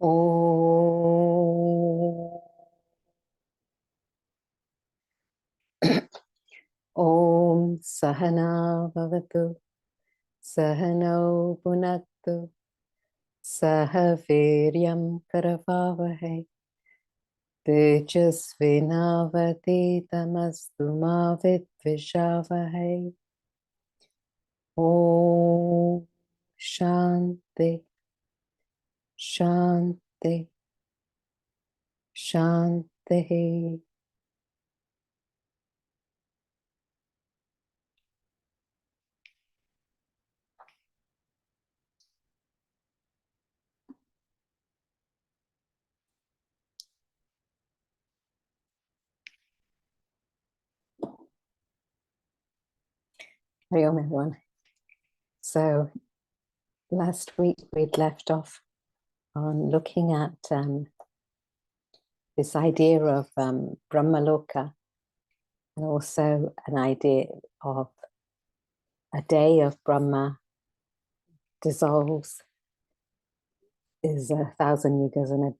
Om. Om Sahana Bhavatu Sahano Punaktu Sahaviryam Karavavahe Tejasvinavati Tamastu Ma Vidvishavahe. Om Shanti Shanti Shanti. Hey, everyone. So last week we'd left off on looking at this idea of Brahmaloka, and also an idea of a day of Brahma dissolves, is 1,000 yugas, and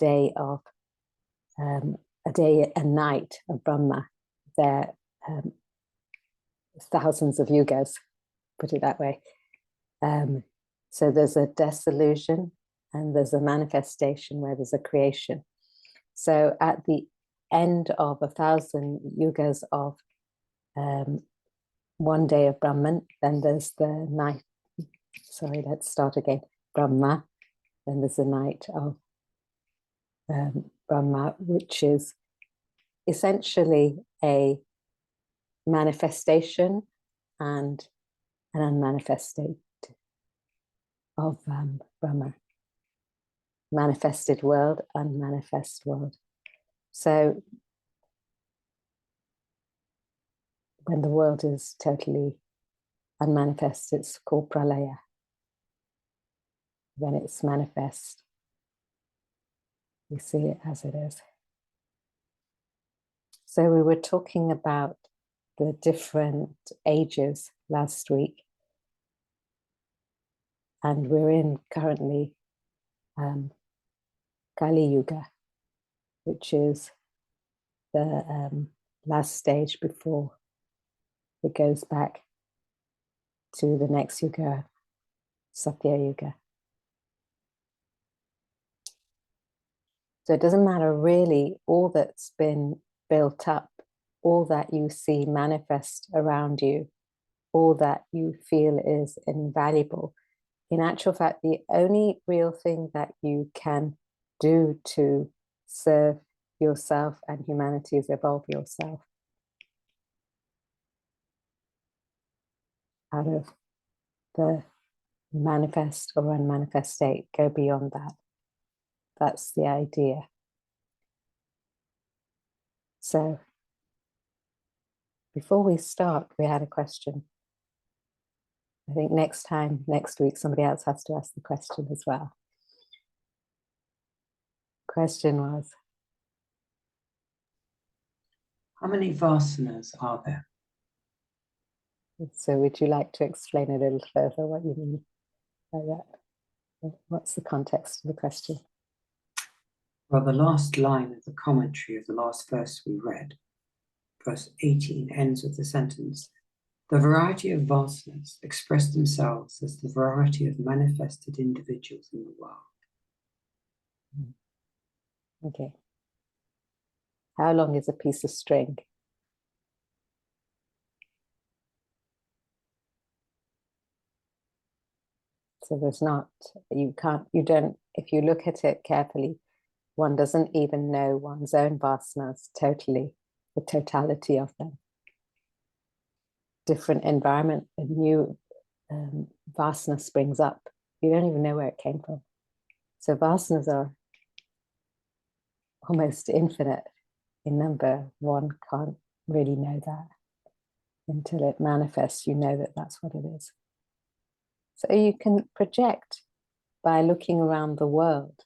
a day and night of Brahma, there thousands of yugas, put it that way. So there's a dissolution and there's a manifestation where there's a creation. So at the end of 1,000 yugas of one day of Brahman, then there's the night. Sorry, let's start again. Brahma, then there's a night of Brahma, which is essentially a manifestation and an unmanifest state of Brahma. Manifested world, unmanifest world. So when the world is totally unmanifest, it's called pralaya. When it's manifest, we see it as it is. So we were talking about the different ages last week, and we're in currently Kali Yuga, which is the last stage before it goes back to the next Yuga, Satya Yuga. So it doesn't matter really all that's been built up, all that you see manifest around you, all that you feel is invaluable. In actual fact, the only real thing that you can do to serve yourself and humanity is evolve yourself out of the manifest or unmanifest state. Go beyond that. That's the idea. So before we start, we had a question. I think next week, somebody else has to ask the question as well. Question was, how many vasanas are there? so would you like to explain a little further what you mean by that? What's the context of the question? Well, the last line of the commentary of the last verse we read, verse 18, ends with the sentence, the variety of vasanas express themselves as the variety of manifested individuals in the world. Okay. How long is a piece of string? So there's not, if you look at it carefully, one doesn't even know one's own vasanas totally, the totality of them. Different environment, a new vasana springs up. You don't even know where it came from. So vasanas are almost infinite in number. One can't really know that until it manifests. You know that that's what it is. So you can project by looking around the world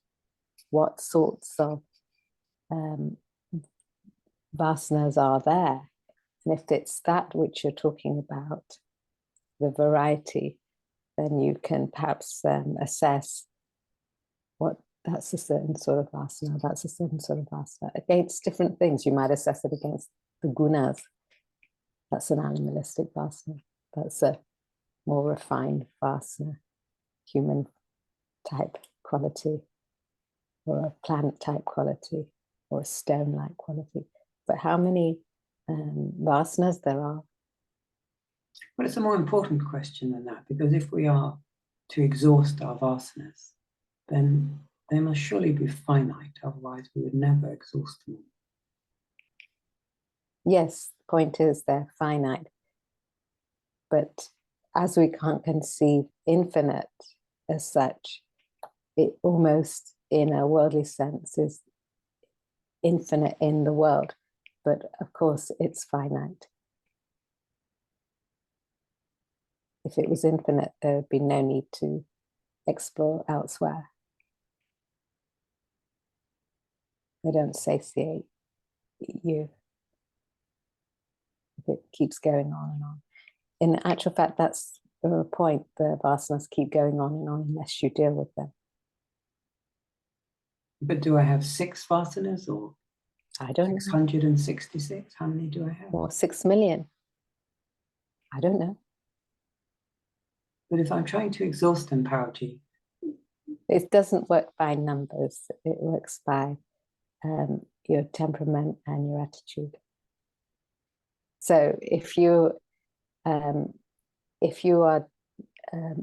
what sorts of vasanas are there. And if it's that which you're talking about, the variety, then you can perhaps assess what that's a certain sort of vasana, that's a certain sort of vasana. Against different things, you might assess it against the gunas. That's an animalistic vasana. That's a more refined vasana, human type quality, or a plant type quality, or a stone-like quality. But how many vasanas there are? Well, it's a more important question than that, because if we are to exhaust our vasanas, then they must surely be finite, otherwise we would never exhaust them. Yes, the point is they're finite. But as we can't conceive infinite as such, it almost, in a worldly sense, is infinite in the world. But of course, it's finite. If it was infinite, there would be no need to explore elsewhere. They don't satiate you. It keeps going on and on. In actual fact, that's the point. The vasanas keep going on and on unless you deal with them. But do I have 6 vasanas or I don't know. 666? How many do I have? Or 6 million. I don't know. But if I'm trying to exhaust them, Paraji, It doesn't work by numbers. It works by your temperament and your attitude. So if you are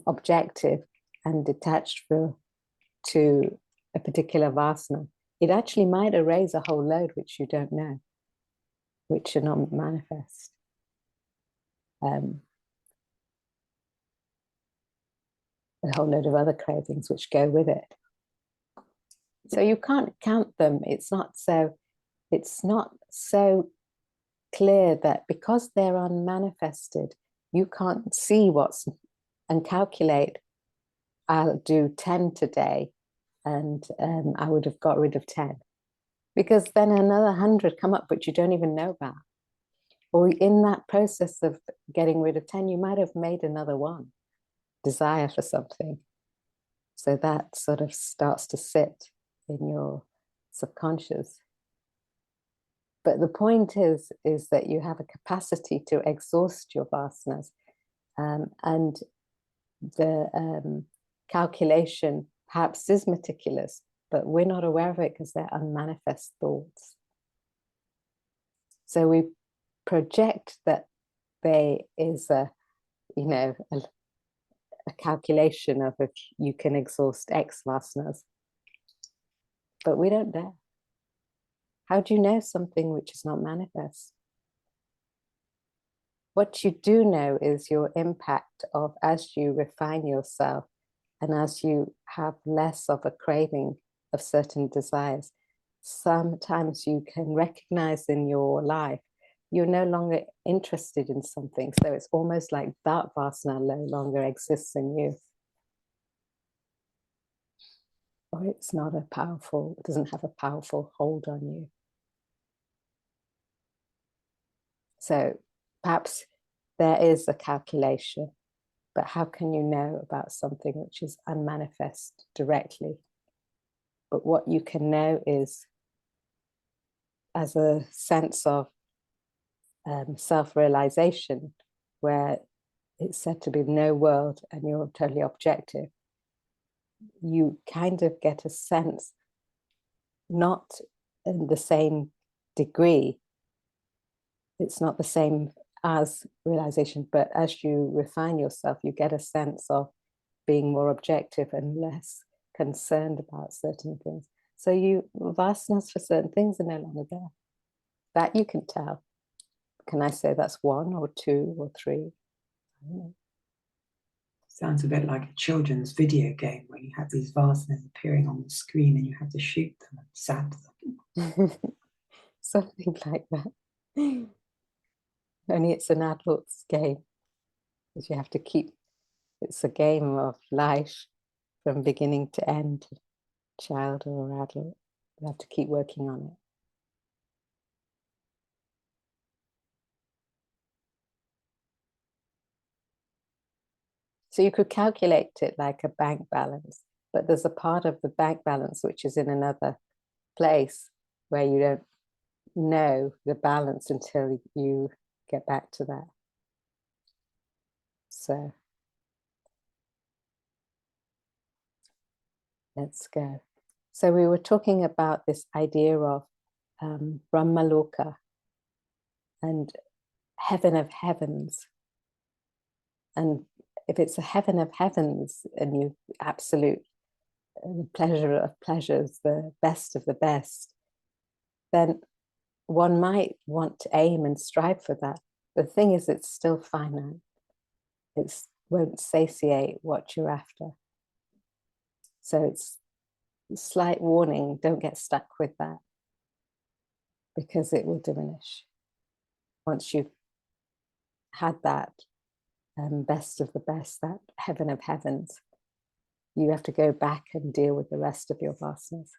objective and detached to a particular vasana, it actually might erase a whole load which you don't know, which are not manifest. A whole load of other cravings which go with it. So you can't count them. It's not so clear that because they're unmanifested, you can't see what's and calculate, I'll do 10 today and I would have got rid of 10. Because then another 100 come up which you don't even know about. Or in that process of getting rid of 10, you might have made another one, desire for something. So that sort of starts to sit in your subconscious. But the point is that you have a capacity to exhaust your vasanas, and the calculation perhaps is meticulous, but we're not aware of it because they're unmanifest thoughts. So we project that there is a calculation of if you can exhaust X vasanas, but we don't know. How do you know something which is not manifest? What you do know is your impact of, as you refine yourself and as you have less of a craving of certain desires, sometimes you can recognize in your life you're no longer interested in something. So it's almost like that vasana no longer exists in you. Or it's not it doesn't have a powerful hold on you. So perhaps there is a calculation, but how can you know about something which is unmanifest directly? But what you can know is as a sense of self-realization, where it's said to be no world and you're totally objective, you kind of get a sense, not in the same degree, it's not the same as realization, but as you refine yourself, you get a sense of being more objective and less concerned about certain things. So vasanas for certain things are no longer there. That you can tell. Can I say that's 1 or 2 or 3? I don't know. Sounds a bit like a children's video game where you have these vasanas appearing on the screen and you have to shoot them and zap them. Something like that. Only it's an adult's game, because you have to it's a game of life from beginning to end, child or adult. You have to keep working on it. So you could calculate it like a bank balance. but there's a part of the bank balance which is in another place where you don't know the balance until you get back to that. So let's go. So we were talking about this idea of Brahmaloka and heaven of heavens. And if it's a heaven of heavens and you absolute the pleasure of pleasures, the best of the best, then one might want to aim and strive for that. The thing is, it's still finite. It won't satiate what you're after. So it's a slight warning, don't get stuck with that, because it will diminish. Once you've had that best of the best, that heaven of heavens, you have to go back and deal with the rest of your vasanas.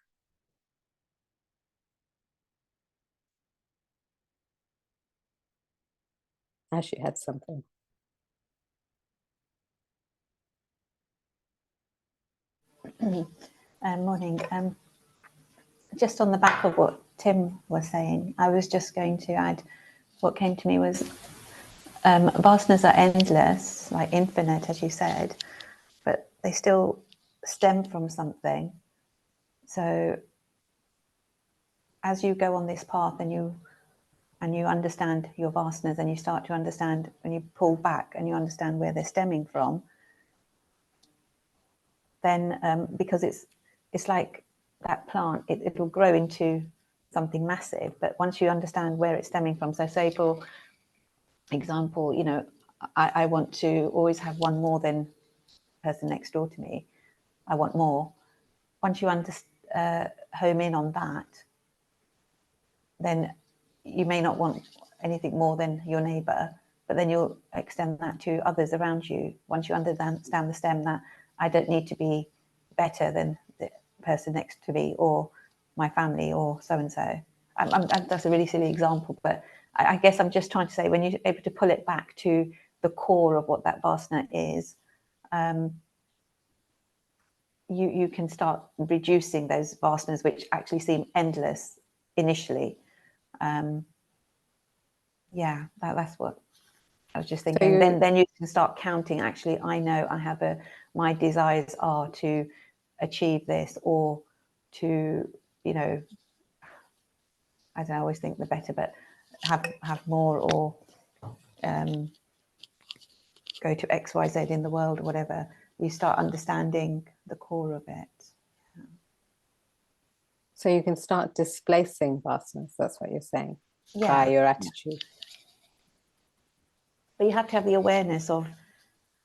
As you had something. Morning. Just on the back of what Tim was saying, I was just going to add, what came to me was vasanas are endless, like infinite, as you said, but they still stem from something. So as you go on this path and you understand your vasanas, and you start to understand, when you pull back and you understand where they're stemming from, then because it's like that plant, it will grow into something massive. But once you understand where it's stemming from, so say for example, you know, I want to always have one more than the person next door to me. I want more. Once you home in on that, then you may not want anything more than your neighbour, but then you'll extend that to others around you. Once you understand the stem, that I don't need to be better than the person next to me or my family or so-and-so. That's a really silly example, but I guess I'm just trying to say, when you're able to pull it back to the core of what that vasana is, you can start reducing those vasanas which actually seem endless initially. Yeah, that's what I was just thinking. So then you can start counting. Actually, I know I have my desires are to achieve this, or to, you know, I don't always think the better, but have more, or go to XYZ in the world, or whatever. You start understanding the core of it. So you can start displacing vasanas, that's what you're saying, yeah, by your attitude. Yeah. But you have to have the awareness of,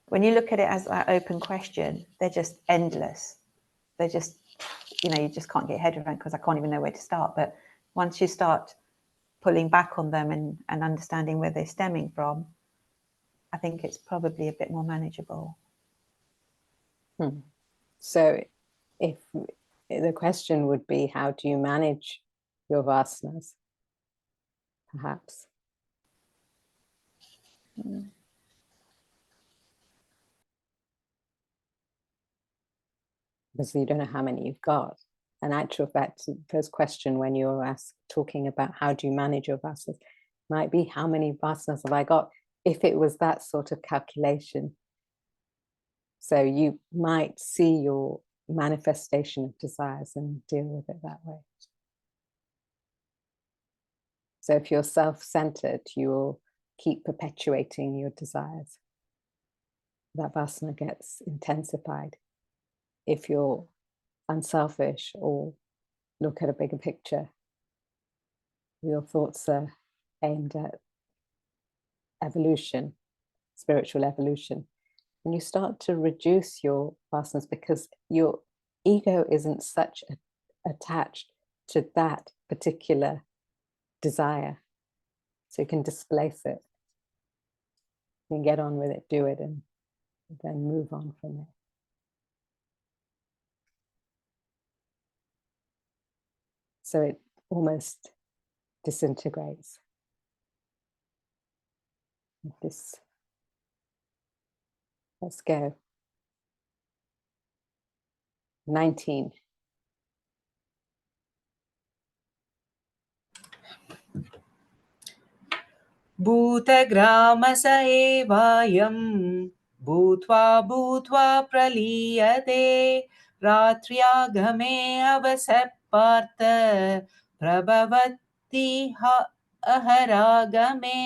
when you look at it as that open question, they're just endless. They're just, you know, you just can't get your head around, because I can't even know where to start. But once you start pulling back on them and understanding where they're stemming from, I think it's probably a bit more manageable. So if the question would be, how do you manage your vasanas, perhaps? Because you don't know how many you've got. In actual fact, the first question when you're talking about how do you manage your vasanas might be, how many vasanas have I got, if it was that sort of calculation. So you might see your manifestation of desires and deal with it that way. So if you're self-centered, you will keep perpetuating your desires. That vasana gets intensified. If you're unselfish or look at a bigger picture, your thoughts are aimed at evolution, spiritual evolution, and you start to reduce your vasanas, because your ego isn't such attached to that particular desire. So you can displace it. You can get on with it, do it, and then move on from it. So it almost disintegrates. Let's go. 19. भूतग्रामस एवायं भूत्वा भूत्वा प्रलीयते रात्र्यागमे अवसः पार्थ प्रभवति अहरागमे.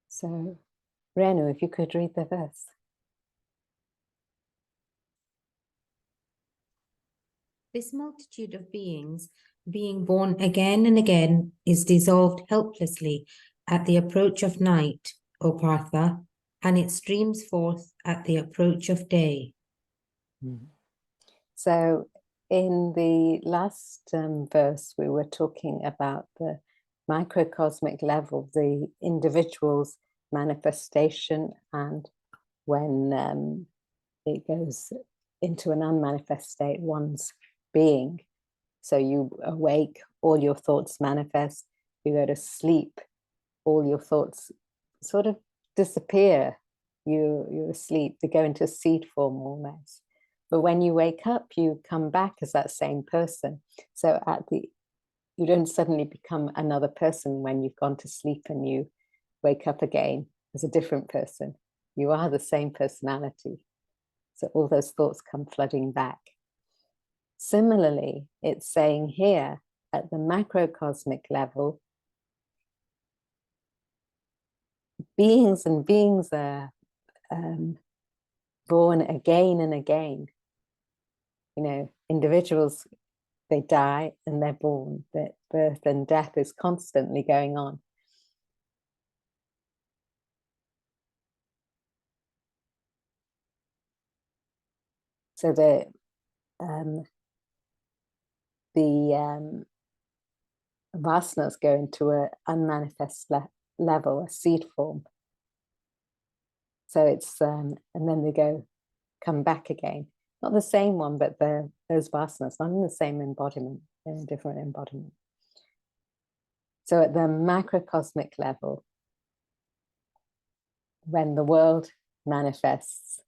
So, Renu, if you could read the verse. This multitude of beings, being born again and again, is dissolved helplessly at the approach of night, O Partha, and it streams forth at the approach of day. So, in the last verse, we were talking about the microcosmic level, the individual's manifestation, and when it goes into an unmanifest state, one's being. So you awake, all your thoughts manifest. You go to sleep, all your thoughts sort of disappear. You're asleep, they go into seed form almost. But when you wake up, you come back as that same person. So you don't suddenly become another person when you've gone to sleep and you wake up again as a different person. You are the same personality. So all those thoughts come flooding back. Similarly, it's saying here at the macrocosmic level, beings and beings are born again and again. You know, individuals, they die and they're born. That birth and death is constantly going on. So the vasanas go into an unmanifest level, a seed form. So it's and then they come back again. Not the same one, but those vasanas, not in the same embodiment, in a different embodiment. So at the macrocosmic level, when the world manifests,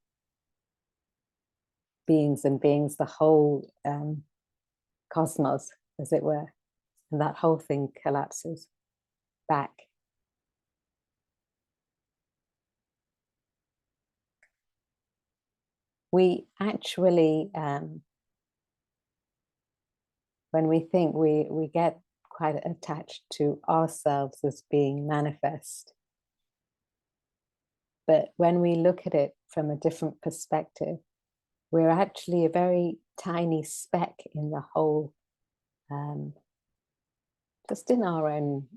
beings and beings, the whole cosmos, as it were, and that whole thing collapses back. We actually, when we think, we get quite attached to ourselves as being manifest. But when we look at it from a different perspective, we're actually a very tiny speck in the whole, just in our own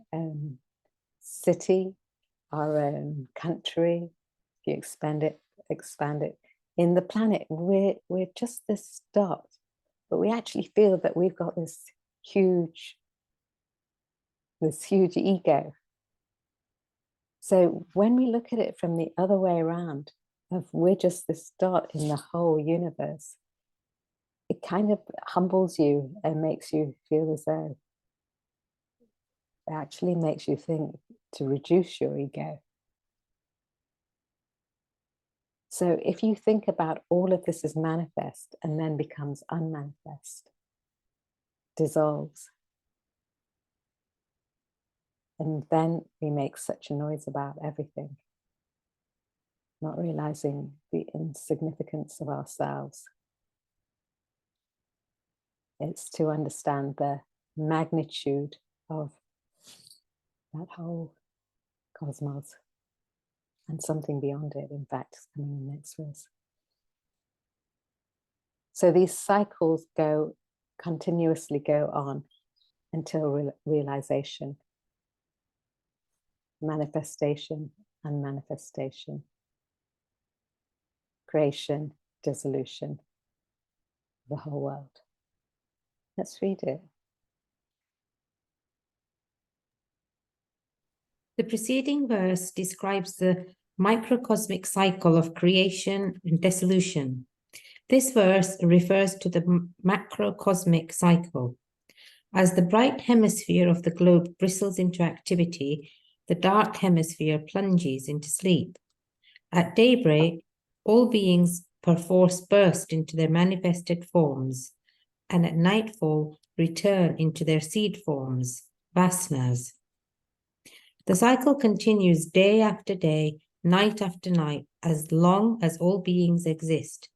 city, our own country. If you expand it, in the planet, we're just this dot, but we actually feel that we've got this huge ego. So when we look at it from the other way around, of we're just this dot in the whole universe, it kind of humbles you and makes you feel as though it actually makes you think to reduce your ego. So if you think about all of this as manifest and then becomes unmanifest, dissolves, and then we make such a noise about everything, not realizing the insignificance of ourselves. It's to understand the magnitude of that whole cosmos and something beyond it, in fact, is coming in the next verse. So these cycles continuously go on until realization, manifestation, unmanifestation, creation, dissolution, the whole world. Let's read it. The preceding verse describes the microcosmic cycle of creation and dissolution. This verse refers to the macrocosmic cycle. As the bright hemisphere of the globe bristles into activity, the dark hemisphere plunges into sleep. At daybreak, all beings perforce burst into their manifested forms, and at nightfall return into their seed forms, vasanas. The cycle continues day after day, night after night, as long as all beings exist.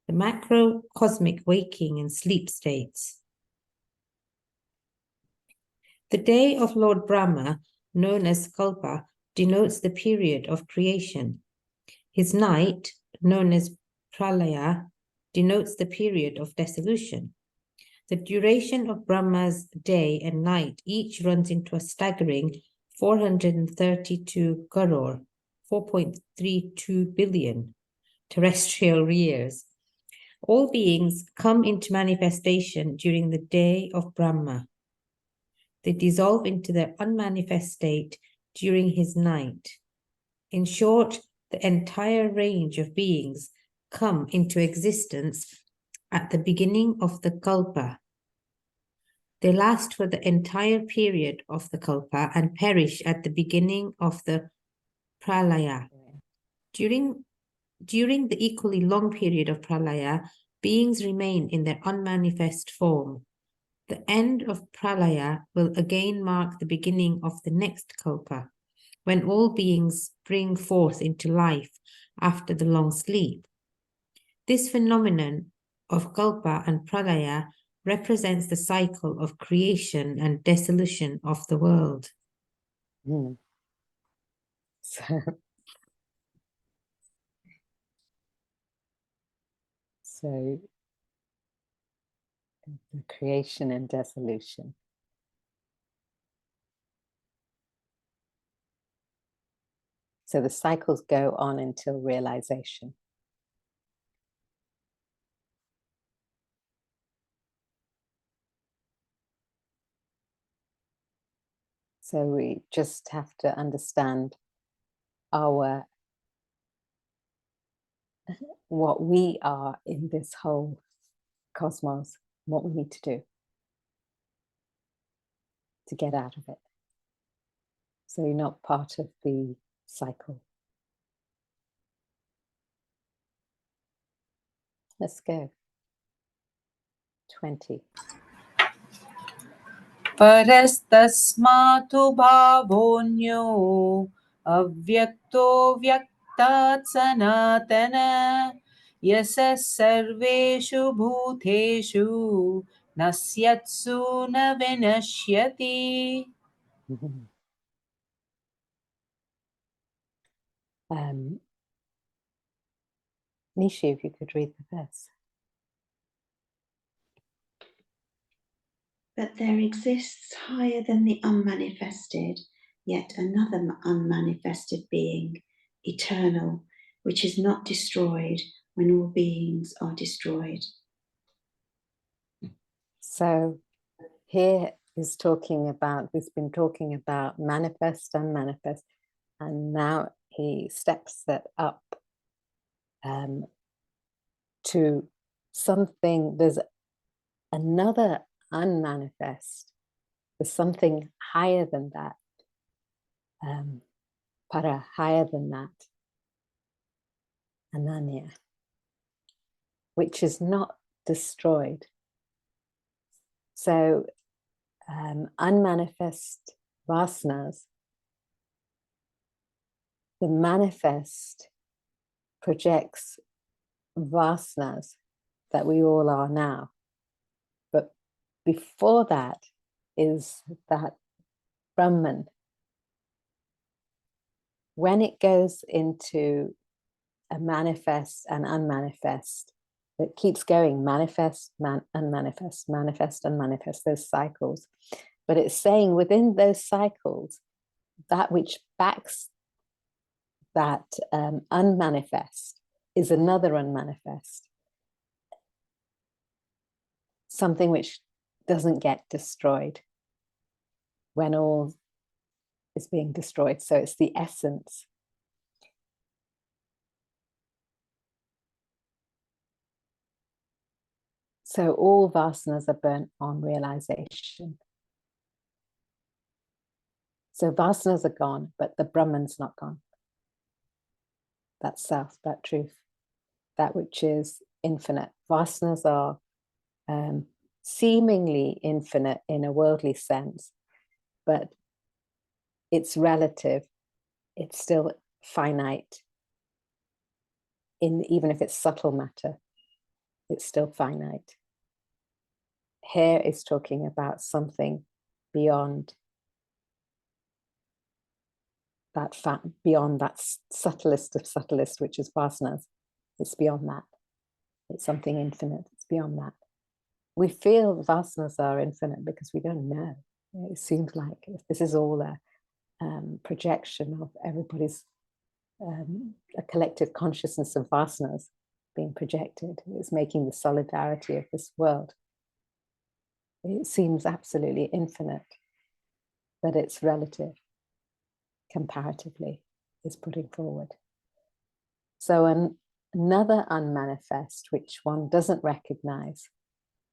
The macrocosmic waking and sleep states. The day of Lord Brahma, known as Kalpa, denotes the period of creation. His night, known as Pralaya, denotes the period of dissolution. The duration of Brahma's day and night each runs into a staggering 432 crore, 4.32 billion terrestrial years. All beings come into manifestation during the day of Brahma. They dissolve into their unmanifest state during his night. In short, the entire range of beings come into existence at the beginning of the Kalpa. They last for the entire period of the Kalpa and perish at the beginning of the Pralaya. During the equally long period of Pralaya, beings remain in their unmanifest form. The end of Pralaya will again mark the beginning of the next Kalpa, when all beings spring forth into life after the long sleep. This phenomenon of Kalpa and Pralaya represents the cycle of creation and dissolution of the world. So creation and dissolution. So the cycles go on until realization. So we just have to understand what we are in this whole cosmos, what we need to do to get out of it. So you're not part of the cycle. Let's go. 20. Parastasmatu bhavonyo avyakto vyaktat sanatana yasa sarveshu bhuteshu nasyatsu na vinashyati. Nishi, if you could read the verse. But there exists higher than the unmanifested, yet another unmanifested being, eternal, which is not destroyed when all beings are destroyed. So here is talking about, he's been talking about manifest, unmanifest, and now he steps that up to something. There's another unmanifest. There's something higher than that. Para, higher than that. Ananya, which is not destroyed. So unmanifest vasanas, the manifest projects vasanas that we all are now. But before that is that Brahman. When it goes into a manifest and unmanifest, it keeps going, manifest, unmanifest, manifest, unmanifest, those cycles. But it's saying within those cycles, that which backs that unmanifest is another unmanifest. Something which doesn't get destroyed when all is being destroyed. So it's the essence. So all vasanas are burnt on realization. So vasanas are gone, but the Brahman's not gone. That self, that truth. that which is infinite. Vasanas are seemingly infinite in a worldly sense, but it's relative. It's still finite. Even if it's subtle matter, it's still finite. Here is talking about something beyond that subtlest of subtlest, which is vasanas. It's beyond that. It's something infinite. It's beyond that. We feel vasanas are infinite because we don't know. It seems like if this is all a projection of everybody's a collective consciousness of vasanas being projected. It's making the solidarity of this world. It seems absolutely infinite, but it's relative, comparatively, is putting forward. So another unmanifest, which one doesn't recognize,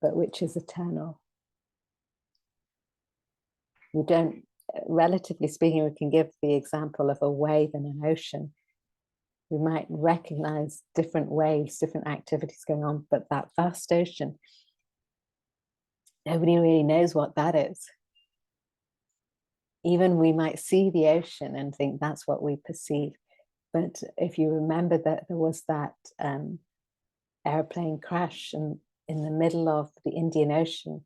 but which is eternal. We don't, relatively speaking, we can give the example of a wave in an ocean. We might recognize different waves, different activities going on, but that vast ocean, nobody really knows what that is. Even we might see the ocean and think that's what we perceive. But if you remember that there was that airplane crash in the middle of the Indian Ocean,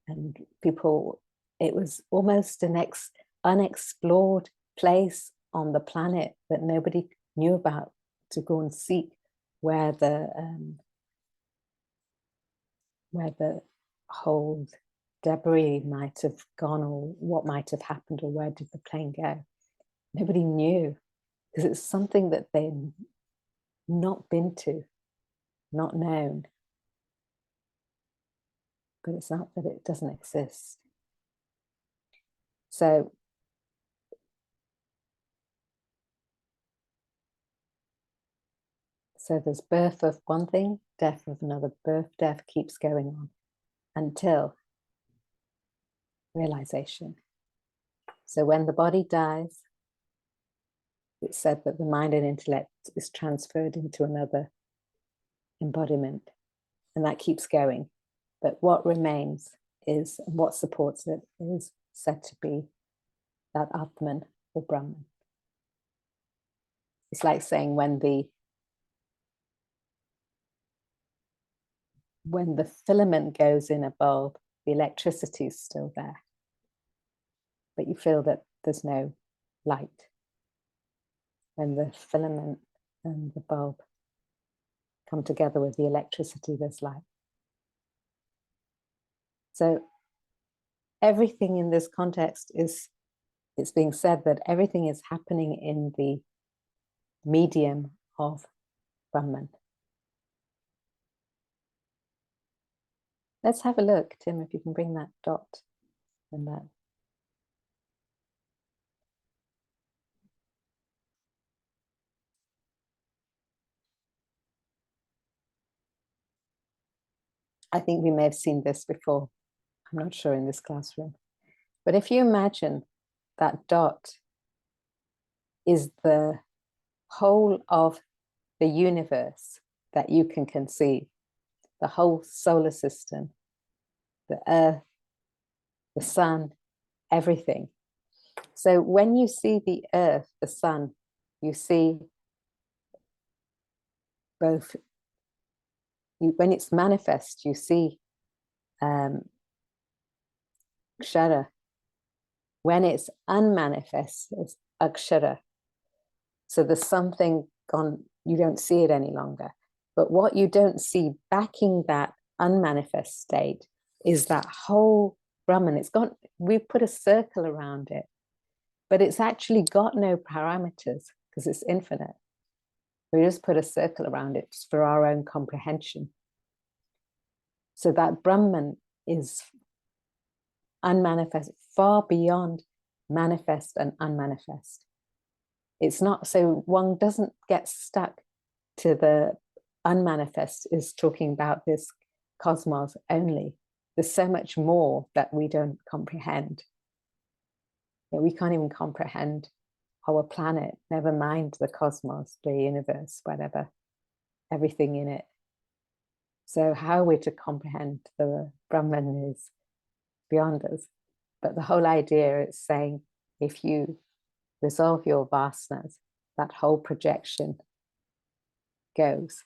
and people, it was almost an unexplored place on the planet that nobody knew about, to go and seek where the whole debris might have gone, or what might have happened, or where did the plane go. Nobody knew, because it's something that they'd not been to, not known. But it's not that it doesn't exist. So there's birth of one thing, death of another. Birth, death keeps going on until realization. So when the body dies, it's said that the mind and intellect is transferred into another embodiment, and that keeps going. But what remains is, and what supports it, is said to be that Atman or Brahman. It's like saying when the filament goes in a bulb, the electricity is still there, but you feel that there's no light. When the filament and the bulb come together with the electricity, there's light. So everything in this context it's being said that everything is happening in the medium of Brahman. Let's have a look, Tim, if you can bring that dot and that. I think we may have seen this before. I'm not sure in this classroom. But if you imagine that dot is the whole of the universe that you can conceive, the whole solar system, the earth, the sun, everything. So when you see the earth, the sun, you see both, when it's manifest, you see Kshara. When it's unmanifest, it's Akshara. So there's something gone, you don't see it any longer. But what you don't see backing that unmanifest state is that whole Brahman. It's got, we put a circle around it, but it's actually got no parameters because it's infinite. We just put a circle around it just for our own comprehension. So that Brahman is unmanifest, far beyond manifest and unmanifest. It's not, so one doesn't get stuck to the unmanifest is talking about this cosmos only. There's so much more that we don't comprehend. We can't even comprehend our planet, never mind the cosmos, the universe, whatever. everything in it. So how we're to comprehend the Brahman is beyond us. But the whole idea is saying, if you resolve your vasanas, that whole projection goes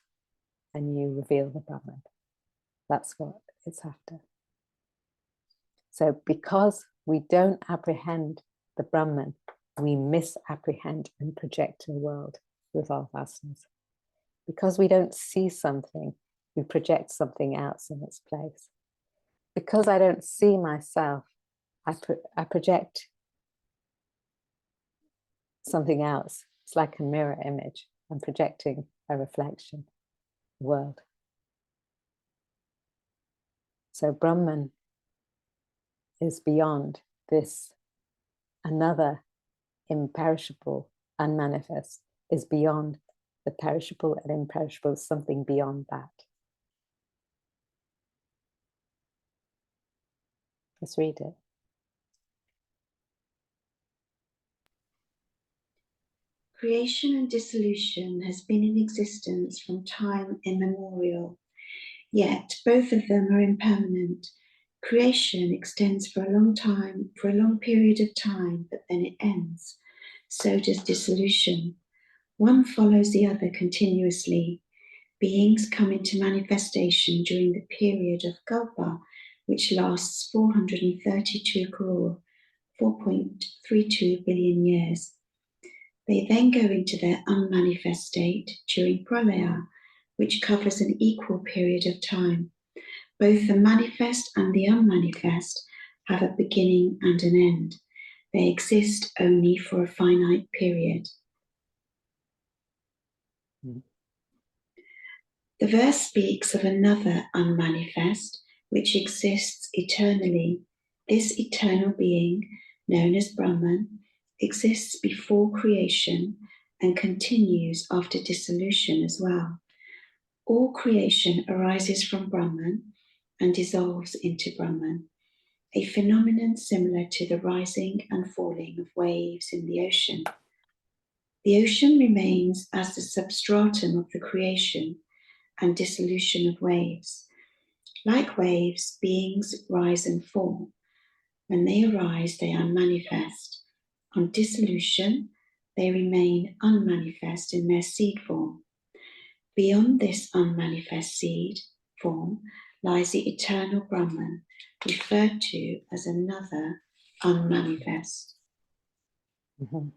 and you reveal the Brahman. That's what it's after. So because we don't apprehend the Brahman, we misapprehend and project a world with our vasanas. Because we don't see something, we project something else in its place. Because I don't see myself, I project something else. It's like a mirror image. I'm projecting a reflection, the world. So Brahman is beyond this. Another imperishable, unmanifest, is beyond the perishable and imperishable, something beyond that. Let's read it. Creation and dissolution has been in existence from time immemorial, yet both of them are impermanent. Creation extends for a long time, for a long period of time, but then it ends. So does dissolution. One follows the other continuously. Beings come into manifestation during the period of Kalpa, which lasts 432 crore, 4.32 billion years. They then go into their unmanifest state during Pralaya, which covers an equal period of time. Both the manifest and the unmanifest have a beginning and an end. They exist only for a finite period. The verse speaks of another unmanifest, which exists eternally. This eternal being, known as Brahman, exists before creation and continues after dissolution as well. All creation arises from Brahman and dissolves into Brahman, a phenomenon similar to the rising and falling of waves in the ocean. The ocean remains as the substratum of the creation and dissolution of waves. Like waves, beings rise and fall. When they arise, they are manifest. On dissolution, they remain unmanifest in their seed form. Beyond this unmanifest seed form lies the eternal Brahman, referred to as another unmanifest. Mm-hmm.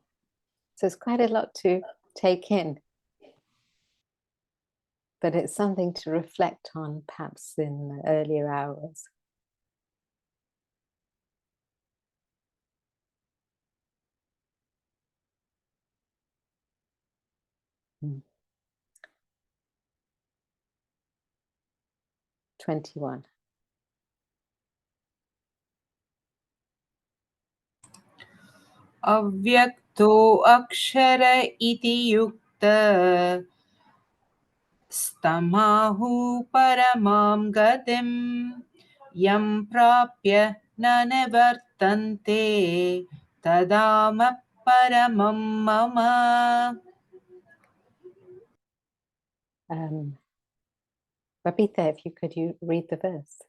So it's quite a lot to take in, but it's something to reflect on perhaps in the earlier hours. Mm. 21. अव्यक्तो अक्षर इति युक्त स्तमाहु परमां गतिं यं प्राप्य न निवर्तन्ते तदाम परमं मम. Babita, if you could read the verse.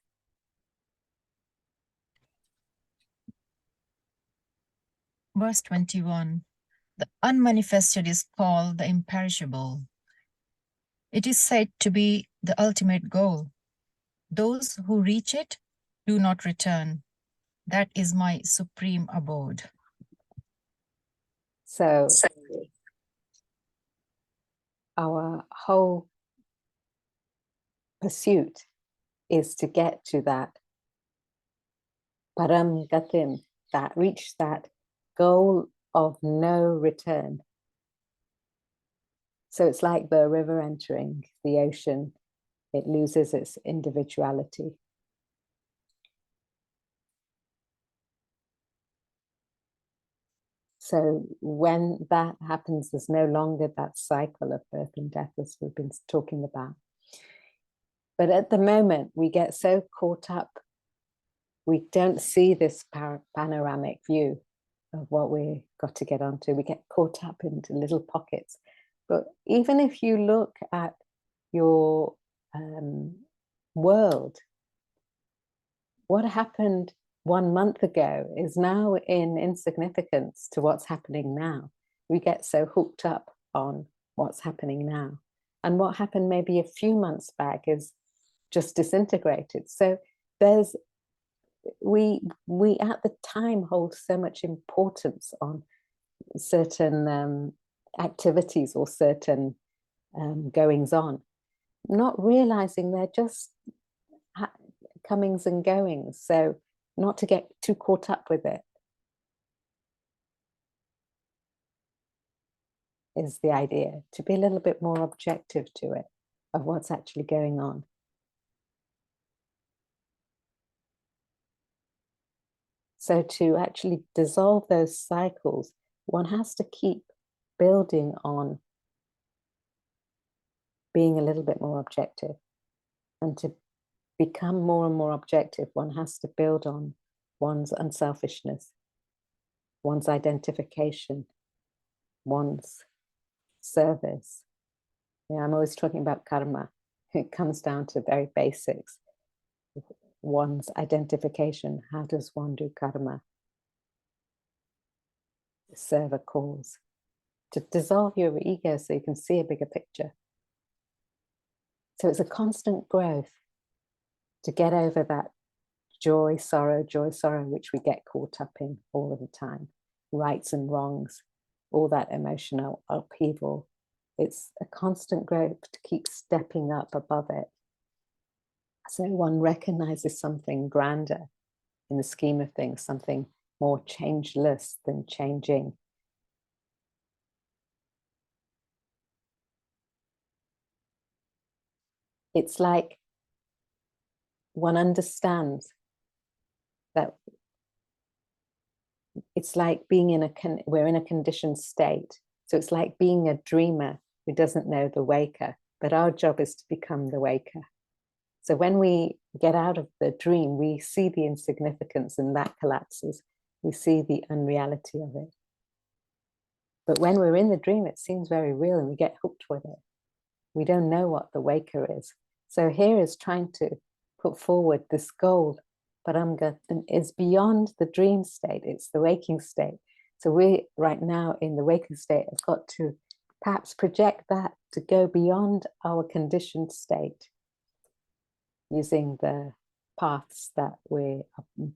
Verse 21. The unmanifested is called the imperishable. It is said to be the ultimate goal. Those who reach it do not return. That is my supreme abode. So our whole pursuit is to get to that param gatim, that reach that goal of no return. So it's like the river entering the ocean. It loses its individuality. So when that happens, there's no longer that cycle of birth and death as we've been talking about. But at the moment, we get so caught up, we don't see this panoramic view of what we got to get onto. We get caught up into little pockets. But even if you look at your world. What happened 1 month ago is now in insignificance to what's happening now. We get so hooked up on what's happening now. And what happened maybe a few months back is just disintegrated. So there's, we at the time hold so much importance on certain activities or certain goings on, not realizing they're just comings and goings. So not to get too caught up with it is the idea, to be a little bit more objective to it, of what's actually going on. So to actually dissolve those cycles, one has to keep building on being a little bit more objective. And to become more and more objective, one has to build on one's unselfishness, one's identification, one's service. Yeah, I'm always talking about karma. It comes down to very basics. One's identification. How does one do karma? Serve a cause. To dissolve your ego so you can see a bigger picture. So it's a constant growth to get over that joy, sorrow, which we get caught up in all of the time. Rights and wrongs, all that emotional upheaval. It's a constant growth to keep stepping up above it. So one recognizes something grander in the scheme of things, something more changeless than changing. It's like one understands that it's like being in we're in a conditioned state. So it's like being a dreamer who doesn't know the waker, but our job is to become the waker. So when we get out of the dream, we see the insignificance and that collapses. We see the unreality of it. But when we're in the dream, it seems very real and we get hooked with it. We don't know what the waker is. So here is trying to put forward this goal, Paramgat, is beyond the dream state, it's the waking state. So we right now in the waking state have got to perhaps project that to go beyond our conditioned state, using the paths that we're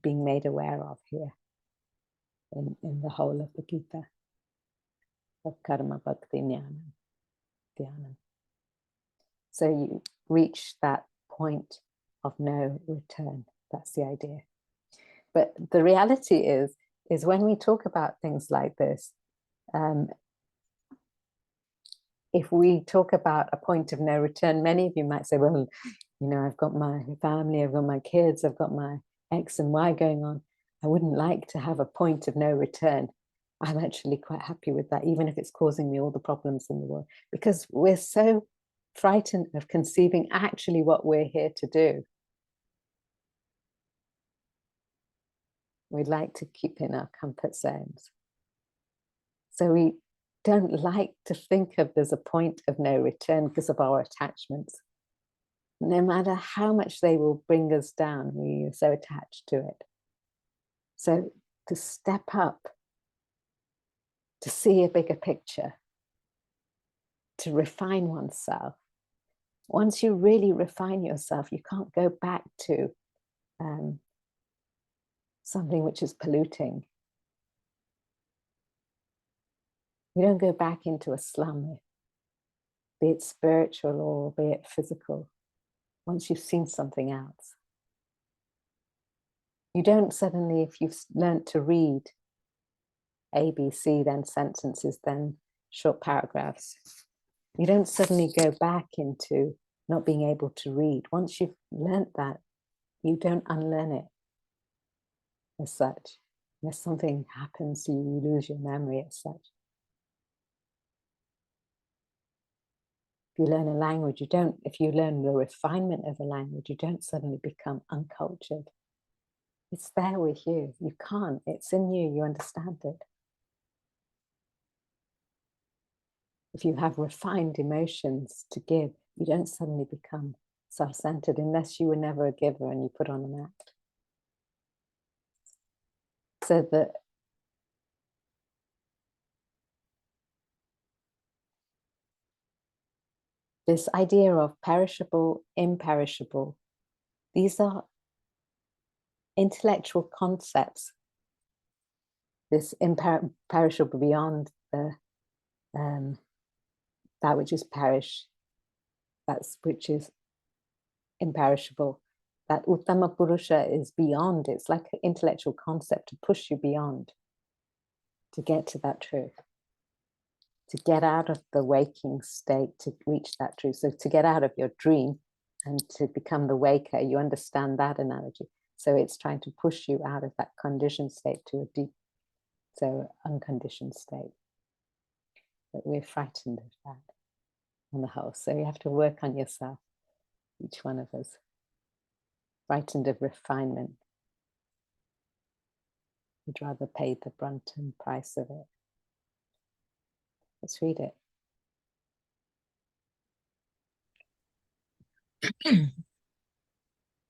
being made aware of here in the whole of the Gita, of karma, bhakti, jnana, dhyana. So you reach that point of no return. That's the idea. But the reality is when we talk about things like this, if we talk about a point of no return, many of you might say, well, you know, I've got my family, I've got my kids, I've got my X and Y going on. I wouldn't like to have a point of no return. I'm actually quite happy with that, even if it's causing me all the problems in the world, because we're so frightened of conceiving actually what we're here to do. We'd like to keep in our comfort zones. So we don't like to think of there's a point of no return because of our attachments. No matter how much they will bring us down, we are so attached to it. So to step up, to see a bigger picture, to refine oneself. Once you really refine yourself, you can't go back to something which is polluting. You don't go back into a slum, be it spiritual or be it physical, once you've seen something else. You don't suddenly, if you've learned to read A, B, C, then sentences, then short paragraphs, you don't suddenly go back into not being able to read. Once you've learnt that, you don't unlearn it as such. Unless something happens, you lose your memory as such. If you learn a language, you don't, if you learn the refinement of a language, you don't suddenly become uncultured. It's there with you. You can't. It's in you. You understand it. If you have refined emotions to give, You don't suddenly become self-centered unless you were never a giver and you put on an act. So that this idea of perishable, imperishable, these are intellectual concepts. This imperishable beyond the that which is perish, that's which is imperishable. That Uttama Purusha is beyond. It's like an intellectual concept to push you beyond, to get to that truth, to get out of the waking state, to reach that truth. So to get out of your dream and to become the waker, you understand that analogy. So it's trying to push you out of that conditioned state to a deep, so unconditioned state. But we're frightened of that on the whole. So you have to work on yourself, each one of us. Frightened of refinement. We'd rather pay the brunt and price of it. Let's read it.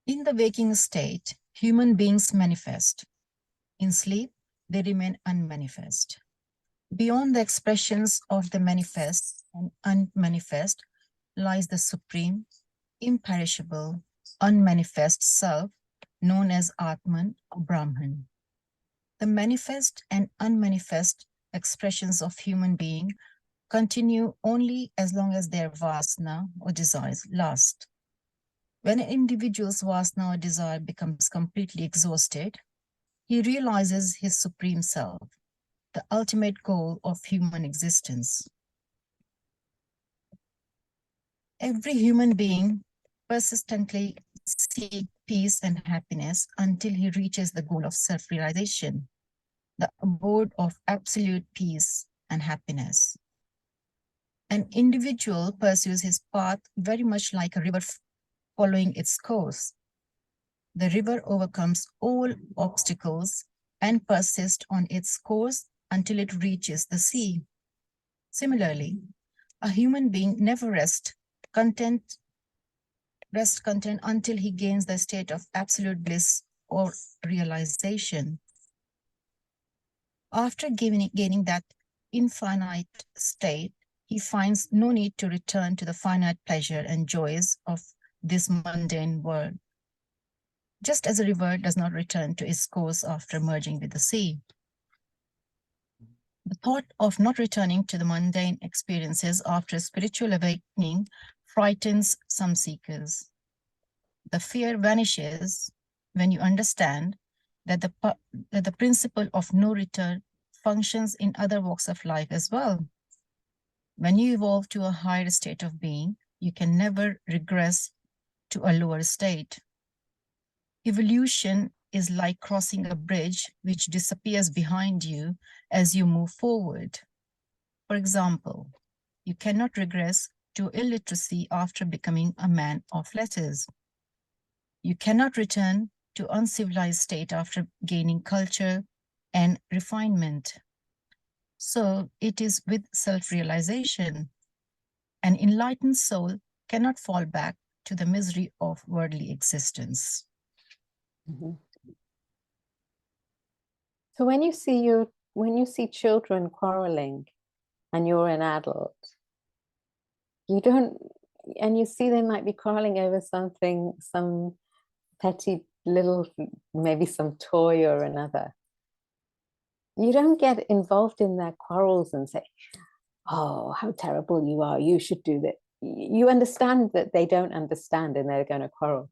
In the waking state, human beings manifest. In sleep, they remain unmanifest. Beyond the expressions of the manifest and unmanifest lies the supreme, imperishable, unmanifest self known as Atman or Brahman. The manifest and unmanifest expressions of human being continue only as long as their vasana or desires last. When an individual's vasana or desire becomes completely exhausted, he realizes his supreme self, the ultimate goal of human existence. Every human being persistently seeks peace and happiness until he reaches the goal of self-realization, the abode of absolute peace and happiness. An individual pursues his path very much like a river following its course. The river overcomes all obstacles and persists on its course until it reaches the sea. Similarly, a human being never rests content until he gains the state of absolute bliss or realization. After gaining that infinite state, he finds no need to return to the finite pleasure and joys of this mundane world, just as a river does not return to its course after merging with the sea. The thought of not returning to the mundane experiences after spiritual awakening frightens some seekers. The fear vanishes when you understand that the principle of no return functions in other walks of life as well. When you evolve to a higher state of being, you can never regress to a lower state. Evolution is like crossing a bridge which disappears behind you as you move forward. For example, you cannot regress to illiteracy after becoming a man of letters. You cannot return to uncivilized state after gaining culture and refinement. So it is with self-realization. An enlightened soul cannot fall back to the misery of worldly existence. Mm-hmm. So when you see children quarreling and you're an adult, you don't, and you see they might be quarreling over something, some petty little, maybe some toy or another. You don't get involved in their quarrels and say, oh, how terrible you are, you should do that. You understand that they don't understand and they're going to quarrel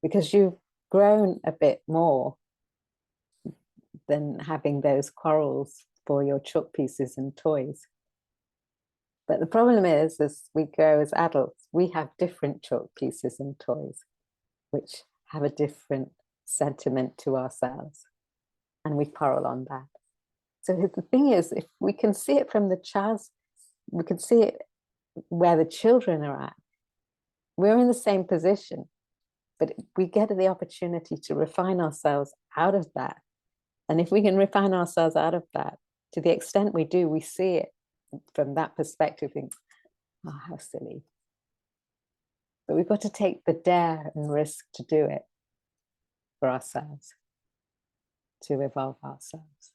because you've grown a bit more than having those quarrels for your chalk pieces and toys. But the problem is, as we grow as adults, we have different chalk pieces and toys, which have a different sentiment to ourselves. And we quarrel on that. So the thing is, if we can see it from the child's, we can see it where the children are at. We're in the same position, but we get the opportunity to refine ourselves out of that. And if we can refine ourselves out of that, to the extent we do, we see it from that perspective, think, oh, how silly. But we've got to take the dare and risk to do it for ourselves, to evolve ourselves.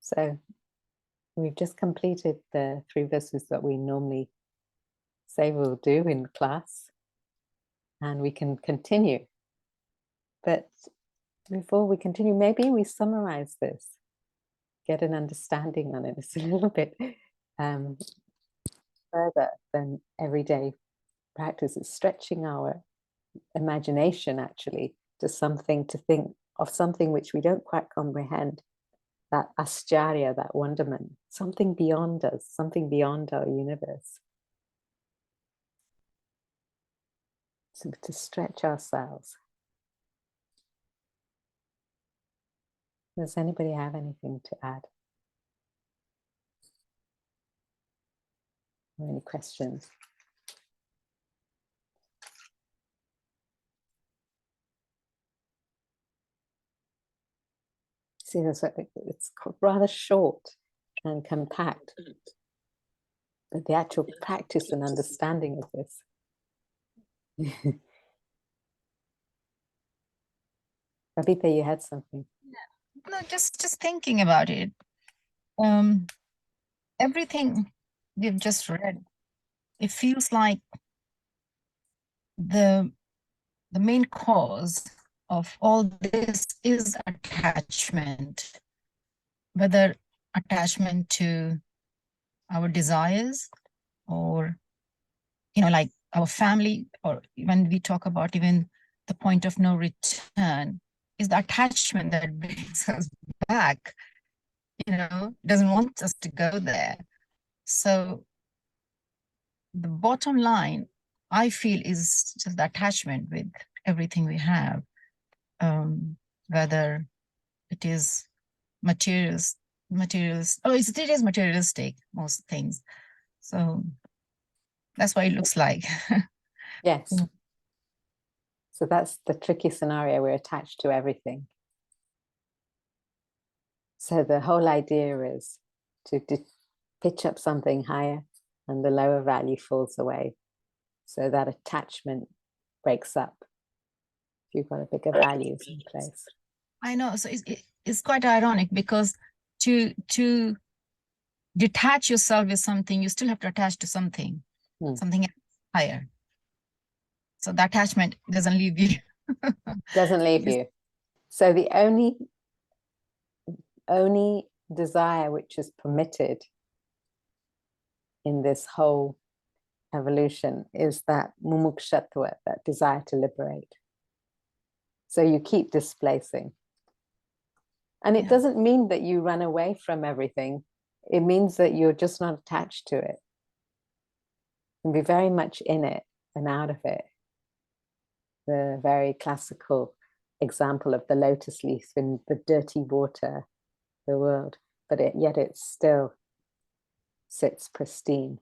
So we've just completed the 3 verses that we normally say we'll do in class, and we can continue. But before we continue, maybe we summarize this, get an understanding on it. It's a little bit further than everyday practice. It's stretching our imagination actually to something, to think of something which we don't quite comprehend, that ascharya, that wonderment, something beyond us, something beyond our universe. So to stretch ourselves. Does anybody have anything to add? Or any questions? See, it's rather short and compact, but the actual practice and understanding of this. Babita, you had something. No, just thinking about it. Everything we've just read, it feels like the main cause of all this is attachment, whether attachment to our desires or, like our family, or when we talk about even the point of no return, is the attachment that brings us back, doesn't want us to go there. So the bottom line, I feel, is just the attachment with everything we have, whether it is materials. It is materialistic, most things. So that's what it looks like. Yes. So that's the tricky scenario. We're attached to everything. So the whole idea is to pitch up something higher and the lower value falls away. So that attachment breaks up. You've got a bigger values in place. I know. So it's quite ironic, because to detach yourself with something, you still have to attach to something, something higher. So the attachment doesn't leave you. Doesn't leave you. So the only desire which is permitted in this whole evolution is that mumukshatva, that desire to liberate. So you keep displacing. And it doesn't mean that you run away from everything. It means that you're just not attached to it. You can be very much in it and out of it. The very classical example of the lotus leaf in the dirty water, the world, but yet it still sits pristine.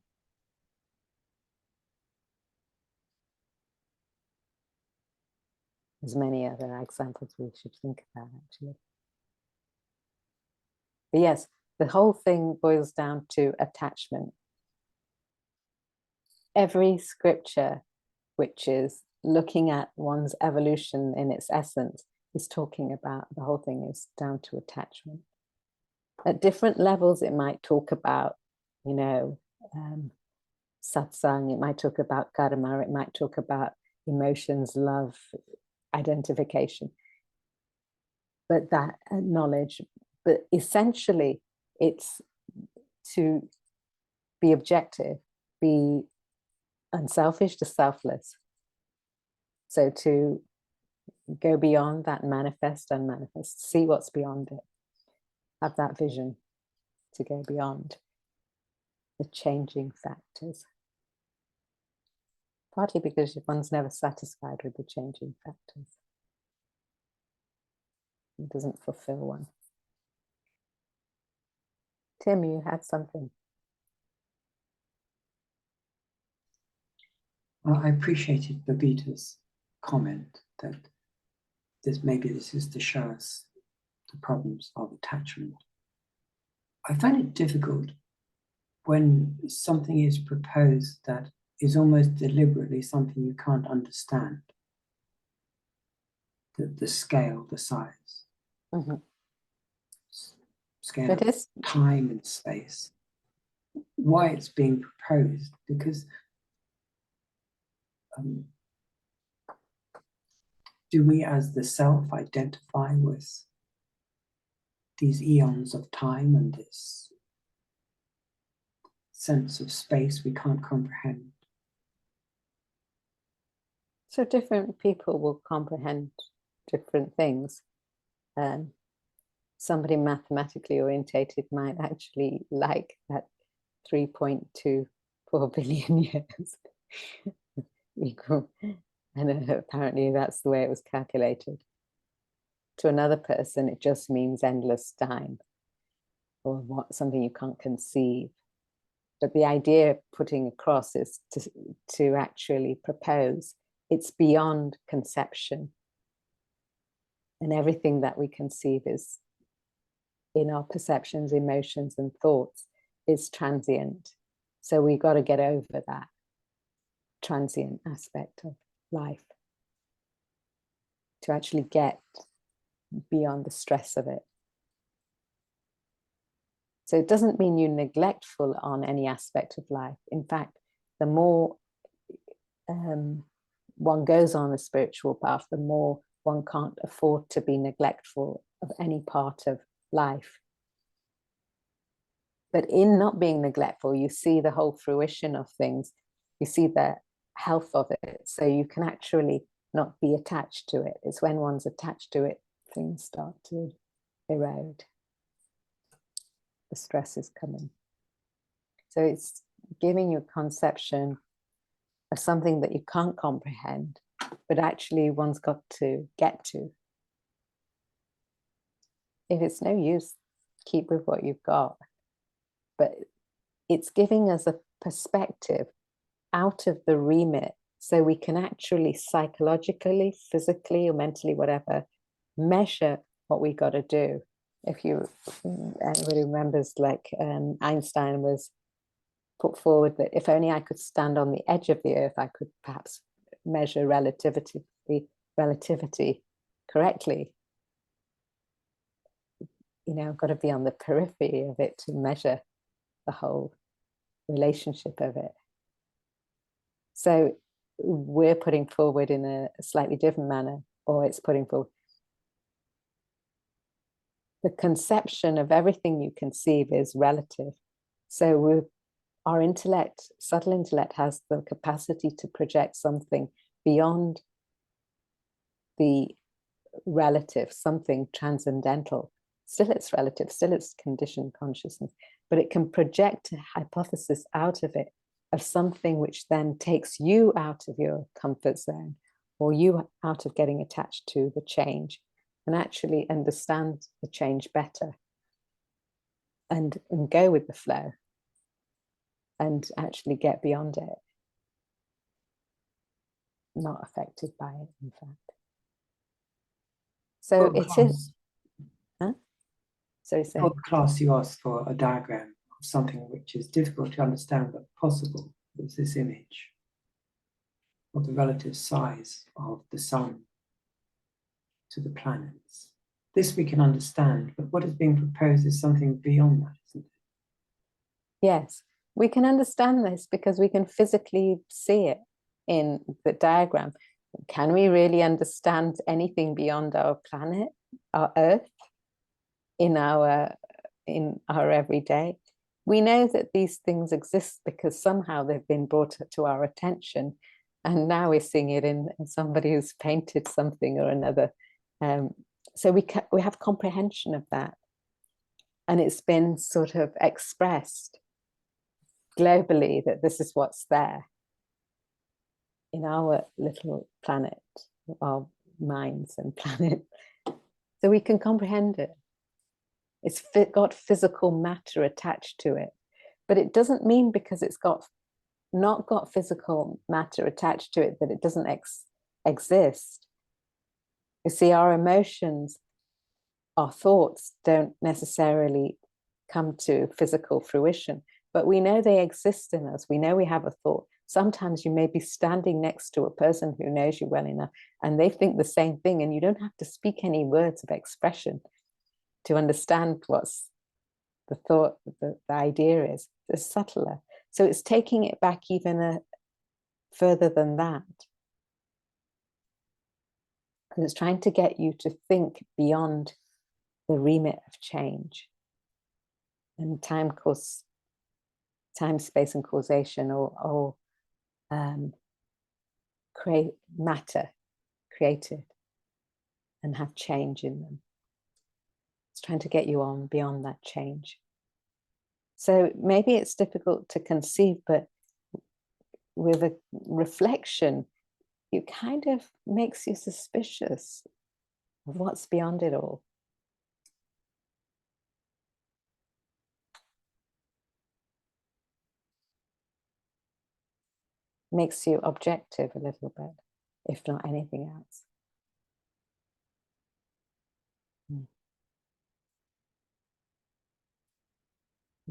There's many other examples we should think about, actually. But yes, the whole thing boils down to attachment. Every scripture which is looking at one's evolution in its essence is talking about, the whole thing is down to attachment. At different levels, it might talk about, satsang, it might talk about karma, it might talk about emotions, love, identification, but that knowledge, but essentially it's to be objective, be unselfish to selfless. So to go beyond that manifest, unmanifest, see what's beyond it, have that vision to go beyond the changing factors. Partly because one's never satisfied with the changing factors. It doesn't fulfill one. Tim, you had something. Well, I appreciated Babita's comment that this is to show us the problems of attachment. I find it difficult when something is proposed that is almost deliberately something you can't understand. The scale, the size, scale It of is. time and space. Why it's being proposed, because do we as the self identify with these eons of time and this sense of space we can't comprehend? So different people will comprehend different things. Somebody mathematically orientated might actually like that 3.24 billion years equal, and apparently that's the way it was calculated. To another person, it just means endless time, or something you can't conceive. But the idea of putting across is to actually propose it's beyond conception, and everything that we conceive is in our perceptions, emotions, and thoughts is transient. So we've got to get over that transient aspect of life to actually get beyond the stress of it. So it doesn't mean you're neglectful on any aspect of life. In fact, the more one goes on a spiritual path, the more one can't afford to be neglectful of any part of life. But in not being neglectful, you see the whole fruition of things. You see the health of it. So you can actually not be attached to it. It's when one's attached to it, things start to erode. The stress is coming. So it's giving you a conception of something that you can't comprehend, but actually one's got to get to. If it's no use, keep with what you've got. But it's giving us a perspective out of the remit so we can actually psychologically, physically, or mentally, whatever, measure what we got to do. If anybody remembers, like Einstein was put forward that if only I could stand on the edge of the earth, I could perhaps measure relativity correctly. You know, I've got to be on the periphery of it to measure the whole relationship of it. So we're putting forward in a slightly different manner, or it's putting forward the conception of everything you conceive is relative. So our intellect, subtle intellect, has the capacity to project something beyond the relative, something transcendental. Still it's relative, still it's conditioned consciousness, but it can project a hypothesis out of it, of something which then takes you out of your comfort zone, or you out of getting attached to the change, and actually understand the change better and go with the flow and actually get beyond it, not affected by it, in fact. So it is. Huh? Sorry, say. For the class, you asked for a diagram of something which is difficult to understand but possible. There's this image of the relative size of the sun to the planets. This we can understand, but what is being proposed is something beyond that, isn't it? Yes, we can understand this because we can physically see it in the diagram. Can we really understand anything beyond our planet, our Earth, in our everyday? We know that these things exist because somehow they've been brought to our attention, and now we're seeing it in somebody who's painted something or another. So we have comprehension of that, and it's been sort of expressed globally that this is what's there in our little planet, our minds and planet. So we can comprehend it. It's got physical matter attached to it, but it doesn't mean because it's not got physical matter attached to it that it doesn't exist. You see, our emotions, our thoughts don't necessarily come to physical fruition, but we know they exist in us. We know we have a thought. Sometimes you may be standing next to a person who knows you well enough and they think the same thing, and you don't have to speak any words of expression to understand what's the thought, the idea is. It's subtler. So it's taking it back even further than that. Because it's trying to get you to think beyond the remit of change. And time, space, and causation, or create matter, created, and have change in them. It's trying to get you on beyond that change. So maybe it's difficult to conceive, but with a reflection, it kind of makes you suspicious of what's beyond it all. Makes you objective a little bit, if not anything else.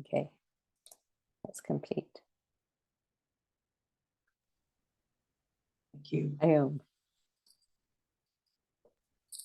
Okay, that's complete. Thank you. Ayom.